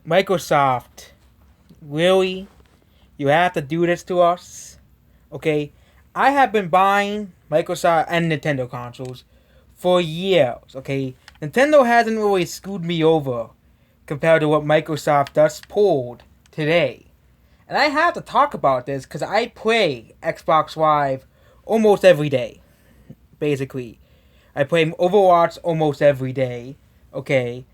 Microsoft, really? You have to do this to us? Okay, I have been buying Microsoft and Nintendo consoles for years. Okay, Nintendo hasn't really screwed me over compared to what Microsoft just pulled today. And I have to talk about this because I play Xbox Live almost every day, basically. I play Overwatch almost every day. Okay,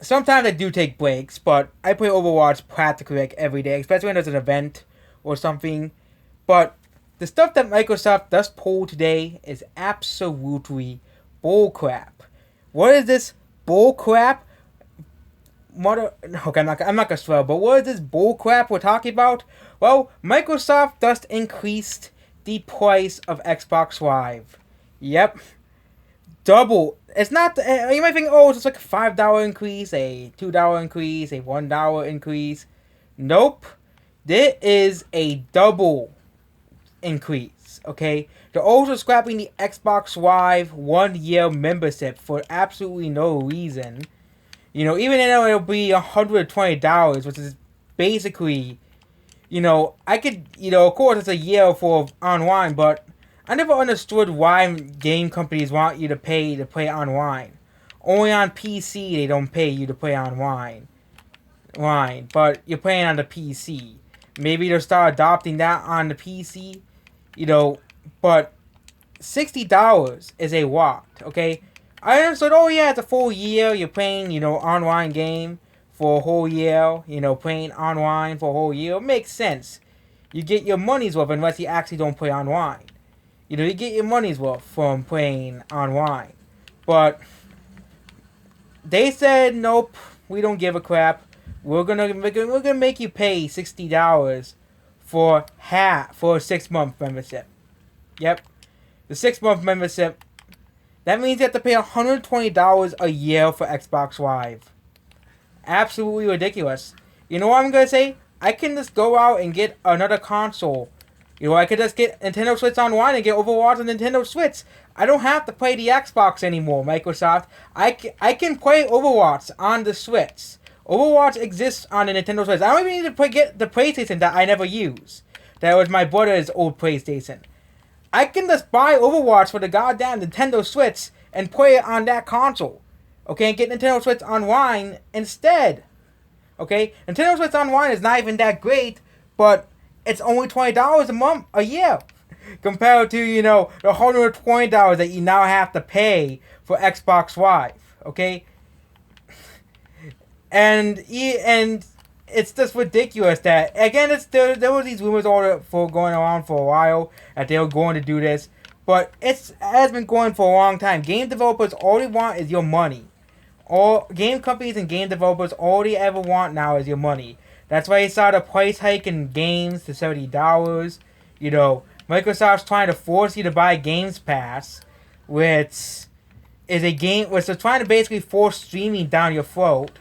sometimes I do take breaks, but I play Overwatch practically like every day, especially when there's an event or something. But the stuff that Microsoft does pull today is absolutely bullcrap. What is this bullcrap? Okay, I'm not gonna swear, but what is this bullcrap we're talking about? Well, Microsoft just increased the price of Xbox Live. Yep, double. It's not. You might think, oh, it's just like a $5 increase, a $2 increase, a $1 increase. Nope. There is a double increase. Okay, they're also scrapping the Xbox Live 1 year membership for absolutely no reason. Even though it'll be $120, which is basically, I could, of course it's a year for online, but I never understood why game companies want you to pay online. Only on PC they don't pay you to play online. But you're playing on the PC. Maybe they'll start adopting that on the PC, but $60 is a lot, okay? I understood, oh yeah, it's a full year, you're playing, online game for a whole year, playing online for a whole year. It makes sense. You get your money's worth unless you actually don't play online. You get your money's worth from playing online. But they said, nope, we don't give a crap. We're gonna make you pay $60 for a 6 month membership. Yep, the 6 month membership. That means you have to pay $120 a year for Xbox Live. Absolutely ridiculous. You know what I'm gonna say? I can just go out and get another console. I could just get Nintendo Switch Online and get Overwatch on Nintendo Switch. I don't have to play the Xbox anymore, Microsoft. I can play Overwatch on the Switch. Overwatch exists on the Nintendo Switch. I don't even need to get the PlayStation that I never use. That was my brother's old PlayStation. I can just buy Overwatch for the goddamn Nintendo Switch and play it on that console. Okay, and get Nintendo Switch Online instead. Okay, Nintendo Switch Online is not even that great, but it's only $20 a year, compared to the $120 that you now have to pay for Xbox Live. Okay, and it's just ridiculous that, again, there were these rumors for going around for a while that they were going to do this, but it has been going for a long time. Game developers, all they want is your money. All game companies and game developers, all they ever want now is your money. That's why they started a price hike in games to $70. Microsoft's trying to force you to buy Games Pass, which which is trying to basically force streaming down your throat.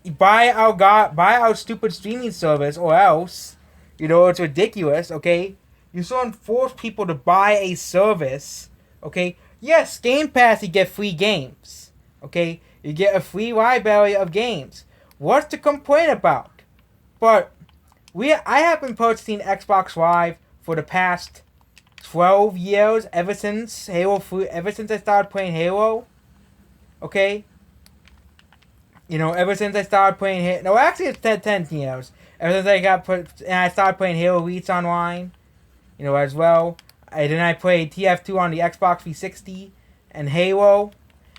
Buy our stupid streaming service, or else, it's ridiculous. Okay, you sort of force people to buy a service. Okay, yes, Game Pass, you get free games. Okay, you get a free library of games. What's to complain about? But I have been purchasing Xbox Live for the past 12 years, ever since Halo 3, ever since I started playing Halo. Okay. Ever since I started playing Halo... No, actually it's 10 years. Ever since I started playing Halo Reach Online, as well. And then I played TF2 on the Xbox 360 and Halo.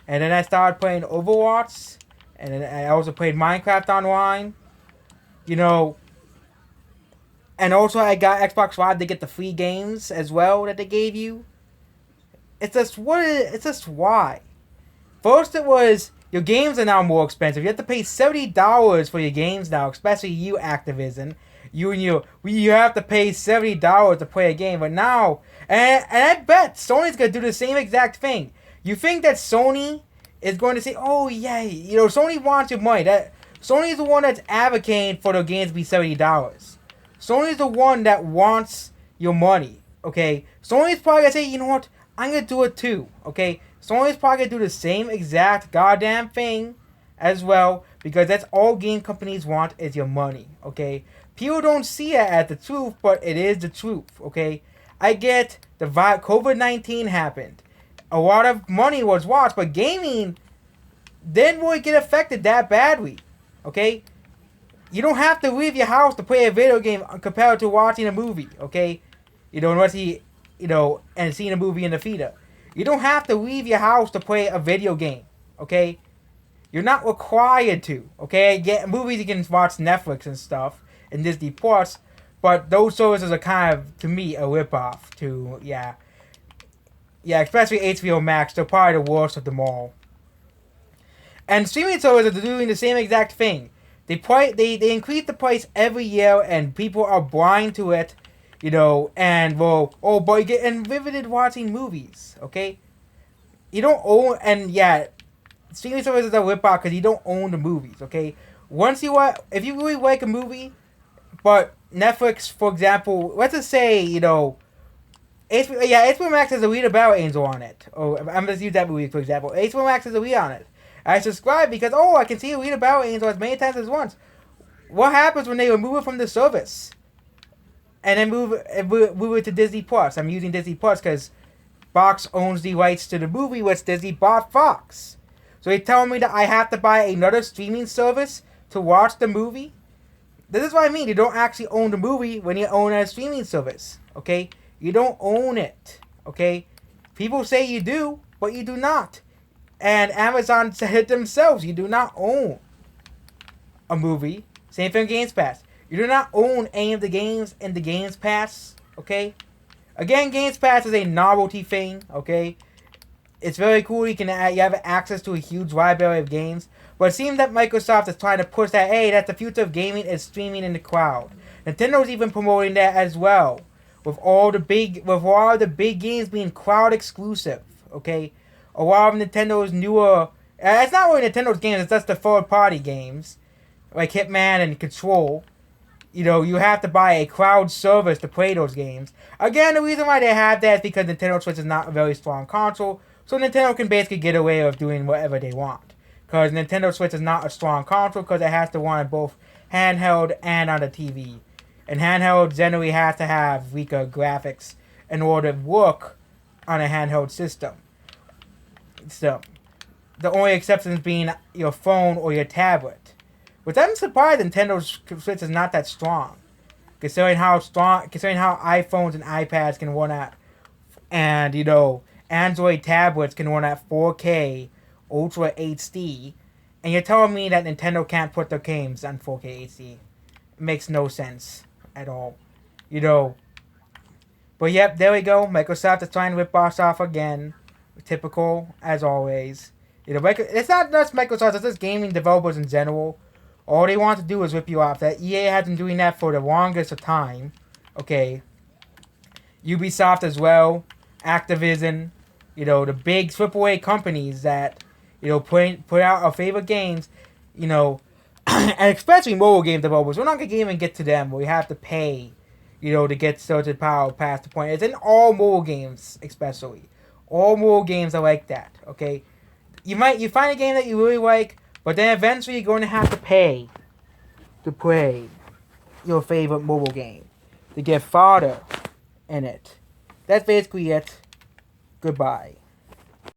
And then I started playing Overwatch. And then I also played Minecraft Online. And also I got Xbox Live to get the free games as well that they gave you. It's just why. First it was, your games are now more expensive. You have to pay $70 for your games now, especially you, Activision. You have to pay $70 to play a game. But now, and I bet Sony's going to do the same exact thing. You think that Sony is going to say, oh yeah, Sony wants your money. Sony's the one that's advocating for the games to be $70. Sony's the one that wants your money, okay? Sony's probably going to say, you know what, I'm going to do it too, okay? Sony's probably going to do the same exact goddamn thing as well, because that's all game companies want is your money, okay? People don't see it as the truth, but it is the truth, okay? I get the COVID-19 happened. A lot of money was lost, but gaming didn't really get affected that badly, okay? You don't have to leave your house to play a video game compared to watching a movie, okay? Unless and seeing a movie in the theater. You don't have to leave your house to play a video game, okay? You're not required to, okay? Movies you can watch Netflix and stuff, and Disney Plus, but those services are kind of, to me, a ripoff to, yeah. Yeah, especially HBO Max, they're probably the worst of them all. And streaming services are doing the same exact thing. They increase the price every year, and people are blind to it, and but you get riveted watching movies, okay? You don't own, and yeah, streaming services are ripoff because you don't own the movies, okay? If you really like a movie, but Netflix, for example, let's just say, HBO Max has a Alita Battle Angel on it. Oh, I'm just use that movie for example. HBO Max has a Alita on it. I subscribe because I can see Alita Battle Angel as many times as once. What happens when they remove it from the service? And then move it to Disney Plus. I'm using Disney Plus because Fox owns the rights to the movie, which Disney bought Fox. So they tell me that I have to buy another streaming service to watch the movie? This is what I mean. You don't actually own the movie when you own a streaming service. Okay? You don't own it. Okay? People say you do, but you do not. And Amazon said it themselves. You do not own a movie. Same thing with Games Pass. You do not own any of the games in the Games Pass. Okay? Again, Games Pass is a novelty thing. Okay? It's very cool. You have access to a huge library of games. But it seems that Microsoft is trying to push that, hey, that the future of gaming is streaming in the cloud. Nintendo's even promoting that as well. With all the big games being cloud exclusive. Okay? A lot of Nintendo's newer... It's not really Nintendo's games, it's just the third-party games. Like Hitman and Control. You have to buy a cloud service to play those games. Again, the reason why they have that is because Nintendo Switch is not a very strong console. So Nintendo can basically get away with doing whatever they want. Because Nintendo Switch is not a strong console because it has to run both handheld and on the TV. And handheld generally has to have weaker graphics in order to work on a handheld system. So, the only exceptions being your phone or your tablet. Which I'm surprised Nintendo's Switch is not that strong. Considering how iPhones and iPads can run at, and Android tablets can run at 4K Ultra HD, and you're telling me that Nintendo can't put their games on 4K HD. It makes no sense at all. But yep, there we go. Microsoft is trying to rip us off again. Typical, as always. It's not just Microsoft, it's just gaming developers in general. All they want to do is rip you off. That EA has been doing that for the longest of time. Okay. Ubisoft as well. Activision. The big AAA companies that, put out our favorite games. And especially mobile game developers. We're not going to even get to them. We have to pay, to get certain power past the point. It's in all mobile games, especially. All mobile games are like that. Okay. You find a game that you really like, but then eventually you're going to have to pay to play your favorite mobile game. To get farther in it. That's basically it. Goodbye.